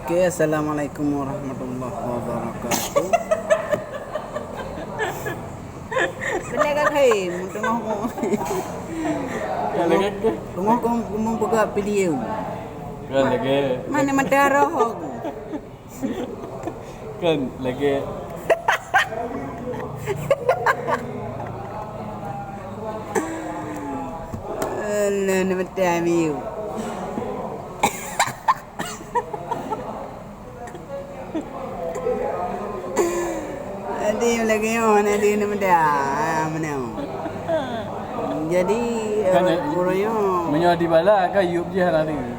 Oke, assalamualaikum warahmatullahi wabarakatuh. Benar kan hai, tengah tengah buka video. Kan lagi Mana madara aku. kan lagi Nama madara. Ada lagi mana ada nama dia mana. Jadi kan orangnya menyo di bala kan yup je hari ni.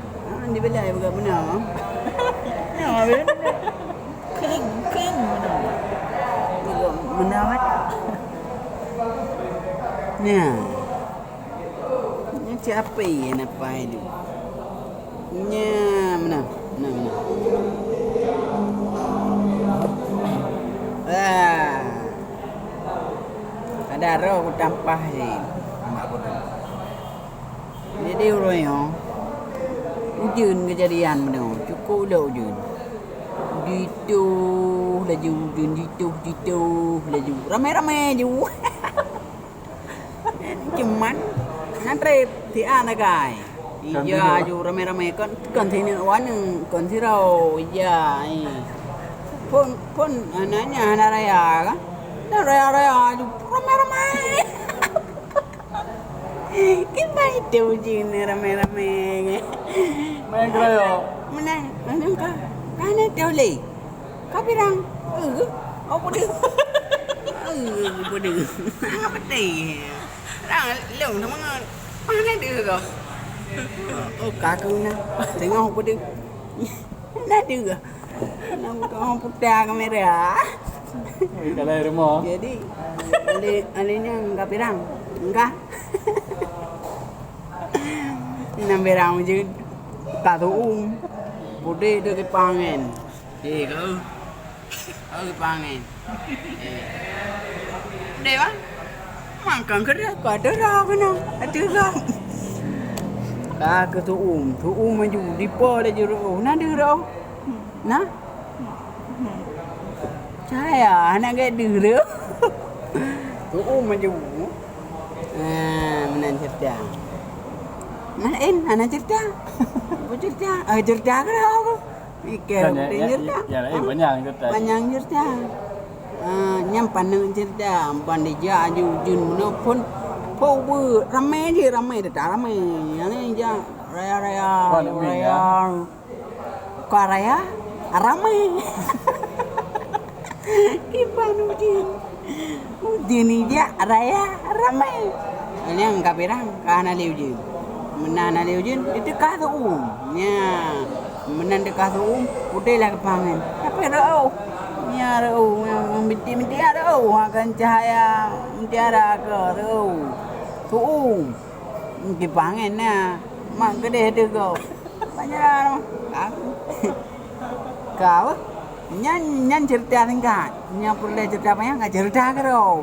di belai bukan benar. Ya, king benar mat. Nah. Ini siapa yang apa itu? Nya mana? Mana? Ada roh aku tampah sih. Jadi orangnya ujun kejadian benar. Cukup dah ujun. Gitu laju ujun gitu laju. Ramai-ramai je. Cuman nanti thì ăn là gài. Giờ dù ramai-ramai con thì nữa quá nhưng con thì đâu giờ pun nanya ada raya kan? Ada raya ramai-ramai. Kita itu jin ramai-ramai. Main kerja. Mana? Mana kah? Kan itu le. Kau bilang, apa dia? Apa dia? Apa dia? Dah lewat sama mana dia kau? Oh kakak na, tengok apa dia? Nak dia? Nak orang putar kamera. Kalau rumah. Jadi, alihnya enggak pirang, enggak. Nam pirang je, tak tahu. Bude dia ke pangen. Kau, kau ke pangen. Dewa, makan kerja, kau ada ragu na, ada ragu. Ke tu maju di po dah juru. Nak dia ragu, na? Saya anak gak dulu. Tuh maju. Menan cerita. Mana anak cerita. Apa cerita? Cerita ke aku? Mikir cerita. Ya, banyak cerita. Banyak cerita. Nyampan dengan cerita. Pandai jaju jun menopun. Power ramai je ramai dah ramai. Yang ni raya. Kau raya? Ramai. Iban Udin ni dia raya ramai. Ini yang kapirang kana leujin. Menana leujin itu kah tu nya. Menan dekat tu udah lah kepangan. Apa rau? Nya rau yang binti rau akan cahaya mutiara ke rau. Tu kepangan na. Mak gede tu kau. Banyak aku. Kau nyan cerita tingkat, nyan perlu cerita banyak nggak cerita kerau.